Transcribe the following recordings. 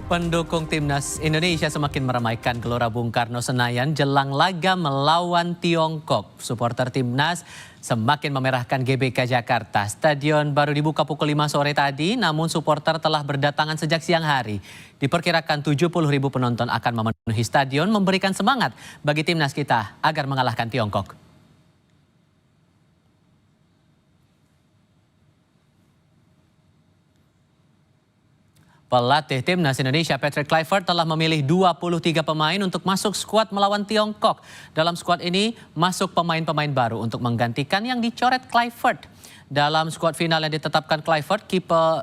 Pendukung timnas Indonesia semakin meramaikan Gelora Bung Karno Senayan jelang laga melawan Tiongkok. Supporter timnas semakin memerahkan GBK Jakarta. Stadion baru dibuka pukul 5 sore tadi, namun supporter telah berdatangan sejak siang hari. Diperkirakan 70.000 penonton akan memenuhi stadion, memberikan semangat bagi timnas kita agar mengalahkan Tiongkok. Pelatih timnas Indonesia Patrick Kluivert telah memilih 23 pemain untuk masuk skuad melawan Tiongkok. Dalam skuad ini masuk pemain-pemain baru untuk menggantikan yang dicoret Kluivert. Dalam skuad final yang ditetapkan Kluivert,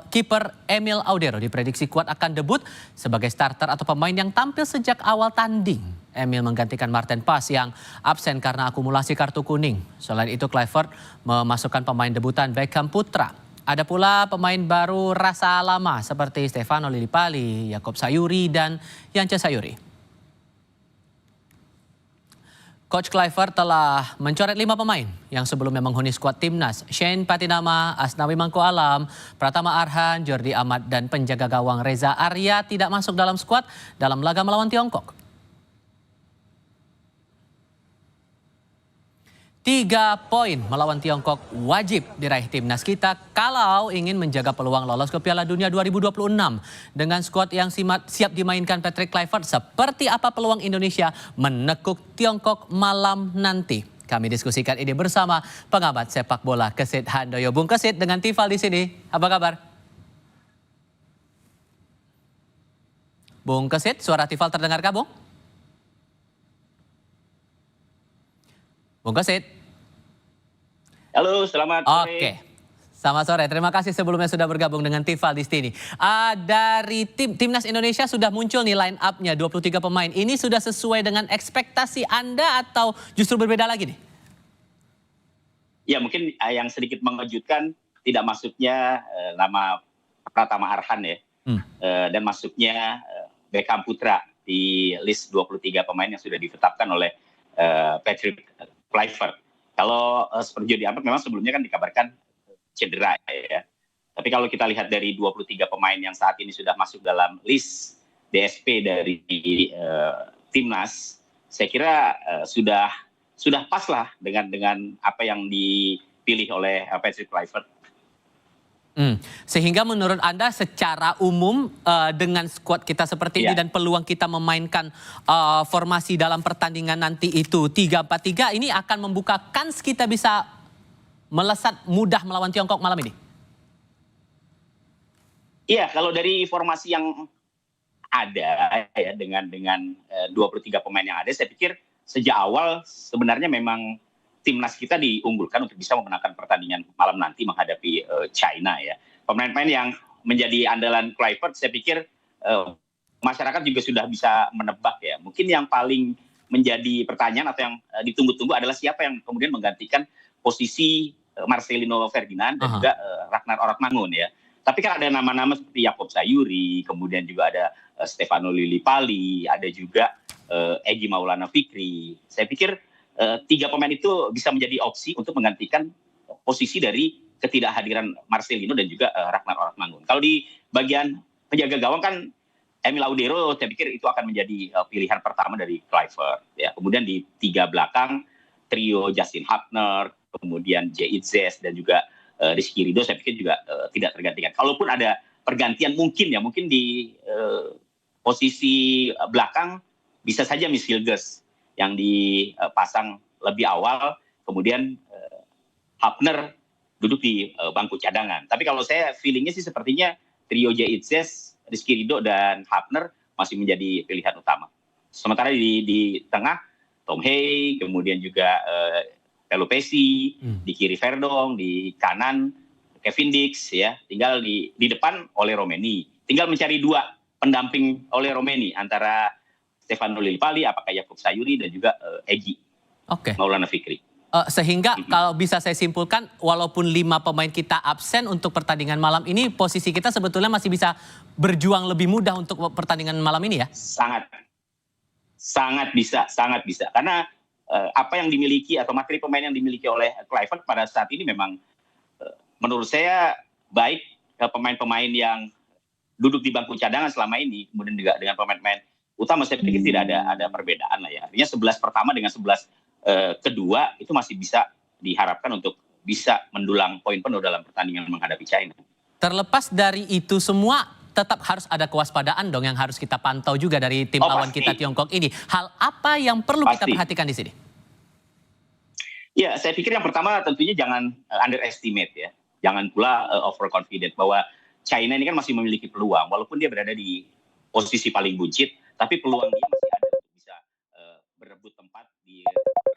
kiper Emil Audero diprediksi kuat akan debut sebagai starter atau pemain yang tampil sejak awal tanding. Emil menggantikan Marten Pas yang absen karena akumulasi kartu kuning. Selain itu Kluivert memasukkan pemain debutan Beckham Putra. Ada pula pemain baru rasa lama seperti Stefano Lillipali, Yaakob Sayuri, dan Yance Sayuri. Coach Kluivert telah mencoret 5 pemain yang sebelumnya menghuni skuad timnas. Shane Patinama, Asnawi Mangko Alam, Pratama Arhan, Jordi Amat, dan penjaga gawang Reza Arya tidak masuk dalam skuad dalam laga melawan Tiongkok. 3 poin melawan Tiongkok wajib diraih timnas kita kalau ingin menjaga peluang lolos ke Piala Dunia 2026. Dengan skuad yang siap dimainkan Patrick Kluivert, seperti apa peluang Indonesia menekuk Tiongkok malam nanti? Kami diskusikan ini bersama pengamat sepak bola Kesit Handoyo. Bung Kesit dengan Tifal di sini. Apa kabar? Bung Kesit, suara Tifal terdengarkah, Bung? Bung Kesit. Halo, selamat sore. Oke, selamat sore. Terima kasih sebelumnya sudah bergabung dengan Tifal di sini. Dari timnas Indonesia sudah muncul nih line up-nya 23 pemain. Ini sudah sesuai dengan ekspektasi Anda atau justru berbeda lagi nih? Ya mungkin yang sedikit mengejutkan tidak masuknya nama Pratama Arhan ya. Dan masuknya Beckham Putra di list 23 pemain yang sudah ditetapkan oleh Patrick Kluivert. Kalau seperti Jordi Amat memang sebelumnya kan dikabarkan cedera ya. Tapi kalau kita lihat dari 23 pemain yang saat ini sudah masuk dalam list DSP dari timnas, saya kira sudah pas lah dengan apa yang dipilih oleh Patrick Kluivert. Sehingga menurut Anda secara umum dengan skuad kita seperti ini dan peluang kita memainkan formasi dalam pertandingan nanti itu 3-4-3 ini akan membuka kans kita bisa melesat mudah melawan Tiongkok malam ini? Iya, kalau dari formasi yang ada ya dengan 23 pemain yang ada, saya pikir sejak awal sebenarnya memang timnas kita diunggulkan untuk bisa memenangkan pertandingan malam nanti menghadapi China ya. Pemain-pemain yang menjadi andalan Kluivert, saya pikir masyarakat juga sudah bisa menebak ya. Mungkin yang paling menjadi pertanyaan atau yang ditunggu-tunggu adalah siapa yang kemudian menggantikan posisi Marcelino Ferdinand dan juga Ragnar Ortmangun ya. Tapi kan ada nama-nama seperti Yaakob Sayuri, kemudian juga ada Stefano Lillipali, ada juga Egy Maulana Fikri. Saya pikir 3 pemain itu bisa menjadi opsi untuk menggantikan posisi dari ketidakhadiran Marcelino dan juga Ragnar Ortmangun. Kalau di bagian penjaga gawang kan Emil Audero, saya pikir itu akan menjadi pilihan pertama dari Kluivert. Ya. Kemudian di 3 belakang, trio Justin Hapner, kemudian J.I.Z. dan juga Rizky Ridho, saya pikir juga tidak tergantikan. Kalaupun ada pergantian mungkin di posisi belakang, bisa saja Miss Hilgers yang dipasang lebih awal, kemudian Hapner duduk di bangku cadangan. Tapi kalau saya feelingnya sih sepertinya trio J.I.Z., Rizky Ridho, dan Hapner masih menjadi pilihan utama. Sementara di tengah, Tom Hey, kemudian juga Pelupesi, di kiri Verdong, di kanan Kevin Dix, ya. Tinggal di depan oleh Romeni. Tinggal mencari 2 pendamping oleh Romeni antara Stefano Lillipali, apakah Yaakob Sayuri, dan juga Egy Maulana Fikri. Sehingga kalau bisa saya simpulkan, walaupun 5 pemain kita absen untuk pertandingan malam ini, posisi kita sebetulnya masih bisa berjuang lebih mudah untuk pertandingan malam ini ya? Sangat bisa. Karena apa yang dimiliki atau materi pemain yang dimiliki oleh Kluivert pada saat ini memang menurut saya baik pemain-pemain yang duduk di bangku cadangan selama ini, kemudian juga dengan pemain-pemain utama, saya pikir tidak ada perbedaan lah ya. Artinya 11 pertama dengan 11 kedua itu masih bisa diharapkan untuk bisa mendulang poin penuh dalam pertandingan menghadapi China. Terlepas dari itu semua, tetap harus ada kewaspadaan dong yang harus kita pantau juga dari tim lawan pasti. kita Tiongkok ini. Hal apa yang perlu kita Pasti. perhatikan di sini? Ya, saya pikir yang pertama tentunya jangan underestimate ya. Jangan pula overconfident bahwa China ini kan masih memiliki peluang. Walaupun dia berada di posisi paling buncit, tapi peluang dia masih ada untuk bisa berebut tempat di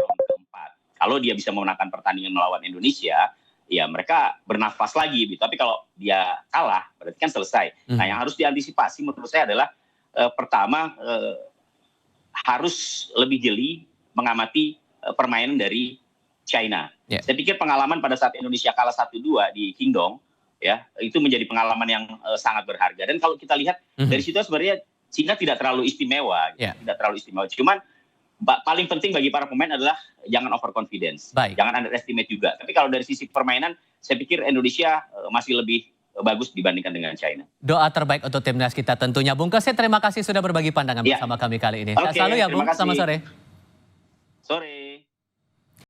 round keempat. Kalau dia bisa memenangkan pertandingan melawan Indonesia, ya mereka bernafas lagi. Gitu. Tapi kalau dia kalah, berarti kan selesai. Nah, yang harus diantisipasi menurut saya adalah pertama harus lebih jeli mengamati permainan dari China. Yeah. Saya pikir pengalaman pada saat Indonesia kalah 1-2 di Qingdong, ya itu menjadi pengalaman yang sangat berharga. Dan kalau kita lihat dari situ sebenarnya China tidak terlalu istimewa, Yeah. tidak terlalu istimewa. Cuman paling penting bagi para pemain adalah jangan overconfidence, jangan underestimate juga. Tapi kalau dari sisi permainan, saya pikir Indonesia masih lebih bagus dibandingkan dengan China. Doa terbaik untuk timnas kita tentunya. Bung Kesit, terima kasih sudah berbagi pandangan bersama kami kali ini. Sehat selalu ya Bung, selamat sore. Sore.